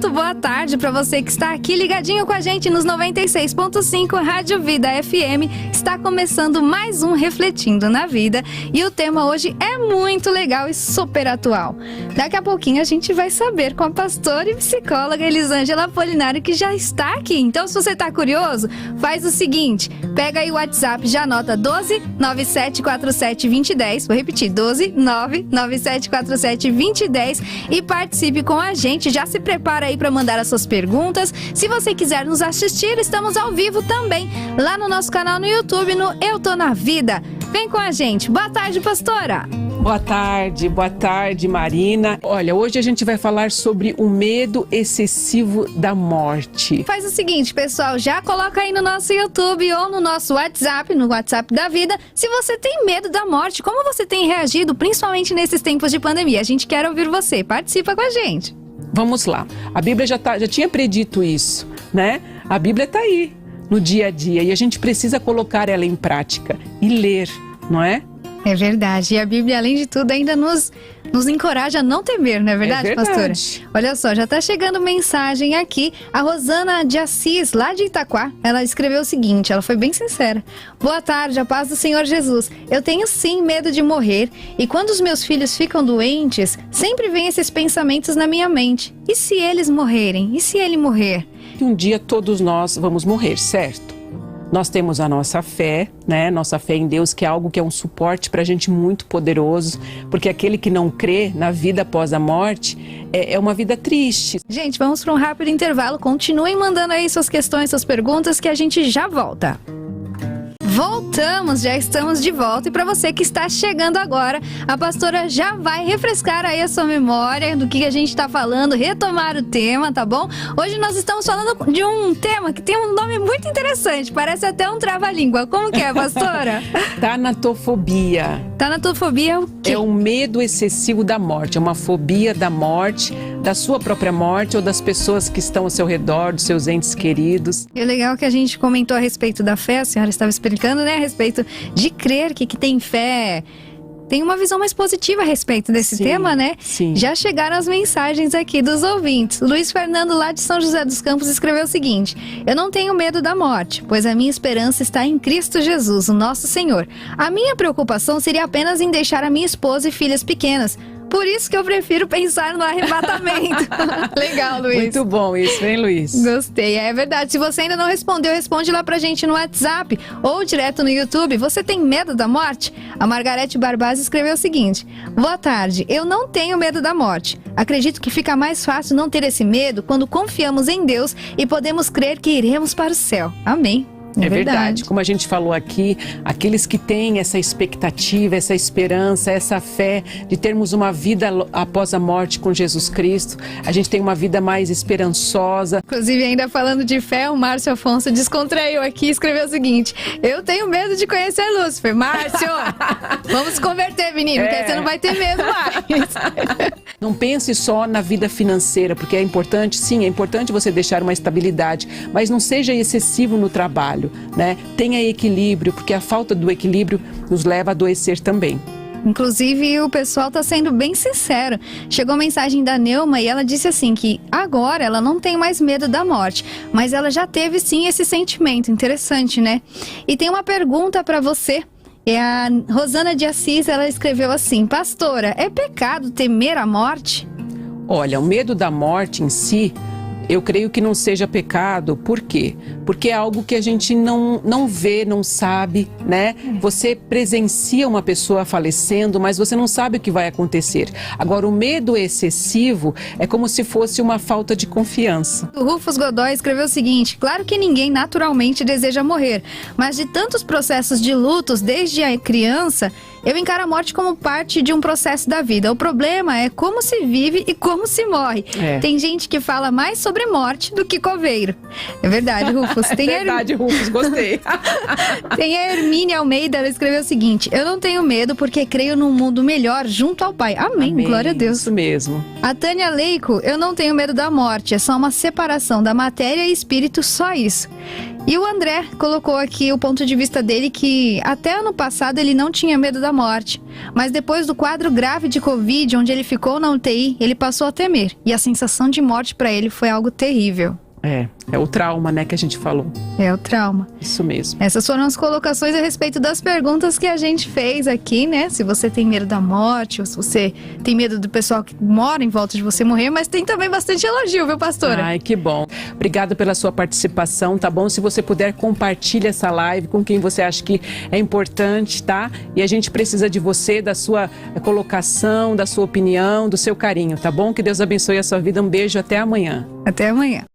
muito boa tarde para você que está aqui ligadinho com a gente nos 96.5 Rádio Vida FM. Está começando mais um Refletindo na Vida e o tema hoje é muito legal e super atual. Daqui a pouquinho a gente vai saber com a pastora e psicóloga Elisângela Apolinário, que já está aqui. Então, se você está curioso, faz o seguinte, pega aí o WhatsApp, já anota 12 9747 2010, vou repetir, 12 99747 2010 e participe com a gente. Já se prepara aí para mandar as suas perguntas. Se você quiser nos assistir, estamos ao vivo também lá no nosso canal no YouTube, no Eu Tô na Vida. Vem com a gente. Boa tarde, pastora. Boa tarde, Marina. Olha, hoje a gente vai falar sobre o medo excessivo da morte. Faz o seguinte, pessoal, já coloca aí no nosso YouTube ou no nosso WhatsApp, no WhatsApp da Vida, se você tem medo da morte, como você tem reagido, principalmente nesses tempos de pandemia. A gente quer ouvir você. Participa com a gente. Vamos lá. A Bíblia já tinha predito isso, né? A Bíblia está aí no dia a dia e a gente precisa colocar ela em prática e ler, não é? É verdade. E a Bíblia, além de tudo, ainda nos encoraja a não temer, não é verdade, pastora? Olha só, já está chegando mensagem aqui. A Rosana de Assis, lá de Itaquá, ela escreveu o seguinte, ela foi bem sincera. Boa tarde, a paz do Senhor Jesus. Eu tenho sim medo de morrer e quando os meus filhos ficam doentes, sempre vem esses pensamentos na minha mente. E se eles morrerem? E se ele morrer? Um dia todos nós vamos morrer, certo? Nós temos a nossa fé, né? Nossa fé em Deus, que é algo que é um suporte para a gente muito poderoso, porque aquele que não crê na vida após a morte é uma vida triste. Gente, vamos para um rápido intervalo. Continuem mandando aí suas questões, suas perguntas, que a gente já volta. Voltamos, já estamos de volta e para você que está chegando agora, a pastora já vai refrescar aí a sua memória do que a gente está falando, retomar o tema, tá bom? Hoje nós estamos falando de um tema que tem um nome muito interessante, parece até um trava-língua. Como que é, pastora? Tanatofobia. Tanatofobia é o quê? É um medo excessivo da morte, é uma fobia da morte, da sua própria morte ou das pessoas que estão ao seu redor, dos seus entes queridos. E o legal é que a gente comentou a respeito da fé, a senhora estava explicando, né, a respeito de crer que tem fé, tem uma visão mais positiva a respeito desse tema, né? Sim. Já chegaram as mensagens aqui dos ouvintes. Luiz Fernando, lá de São José dos Campos, escreveu o seguinte: eu não tenho medo da morte, pois a minha esperança está em Cristo Jesus, o nosso Senhor. A minha preocupação seria apenas em deixar a minha esposa e filhas pequenas. Por isso que eu prefiro pensar no arrebatamento. Legal, Luiz. Muito bom isso, hein, Luiz? Gostei, é verdade. Se você ainda não respondeu, responde lá pra gente no WhatsApp ou direto no YouTube. Você tem medo da morte? A Margarete Barbaz escreveu o seguinte: boa tarde, eu não tenho medo da morte. Acredito que fica mais fácil não ter esse medo quando confiamos em Deus e podemos crer que iremos para o céu. Amém. É verdade, como a gente falou aqui, aqueles que têm essa expectativa, essa esperança, essa fé de termos uma vida após a morte com Jesus Cristo, a gente tem uma vida mais esperançosa. Inclusive, ainda falando de fé, o Márcio Afonso descontraiu aqui e escreveu o seguinte: eu tenho medo de conhecer Lúcifer. Márcio, vamos se converter, menino, porque você não vai ter medo mais. Não pense só na vida financeira, porque é importante, sim, é importante você deixar uma estabilidade, mas não seja excessivo no trabalho. Né? Tenha equilíbrio, porque a falta do equilíbrio nos leva a adoecer também. Inclusive, o pessoal está sendo bem sincero. Chegou a mensagem da Neuma e ela disse assim que agora ela não tem mais medo da morte, mas ela já teve sim esse sentimento. Interessante, né? E tem uma pergunta para você. É a Rosana de Assis, ela escreveu assim: pastora, é pecado temer a morte? Olha, o medo da morte em si, eu creio que não seja pecado. Por quê? Porque é algo que a gente não vê, não sabe, né? Você presencia uma pessoa falecendo, mas você não sabe o que vai acontecer. Agora, o medo excessivo é como se fosse uma falta de confiança. O Rufus Godoy escreveu o seguinte: claro que ninguém naturalmente deseja morrer, mas de tantos processos de lutos desde a criança, eu encaro a morte como parte de um processo da vida. O problema é como se vive e como se morre. Tem gente que fala mais sobre morte do que coveiro. É verdade, Rufus. Rufus. É verdade, Rufus, gostei. Tem a Hermínia Almeida, ela escreveu o seguinte: eu não tenho medo porque creio num mundo melhor junto ao Pai. Amém, glória a Deus. Isso mesmo. A Tânia Leico: eu não tenho medo da morte, é só uma separação da matéria e espírito, só isso. E o André colocou aqui o ponto de vista dele que até ano passado ele não tinha medo da morte, mas depois do quadro grave de Covid, onde ele ficou na UTI, ele passou a temer, e a sensação de morte para ele foi algo terrível. É o trauma, né, que a gente falou. É o trauma. Isso mesmo. Essas foram as colocações a respeito das perguntas que a gente fez aqui, né? Se você tem medo da morte, ou se você tem medo do pessoal que mora em volta de você morrer, mas tem também bastante elogio, viu, pastora? Ai, que bom. Obrigada pela sua participação, tá bom? Se você puder, compartilhe essa live com quem você acha que é importante, tá? E a gente precisa de você, da sua colocação, da sua opinião, do seu carinho, tá bom? Que Deus abençoe a sua vida. Um beijo, até amanhã. Até amanhã.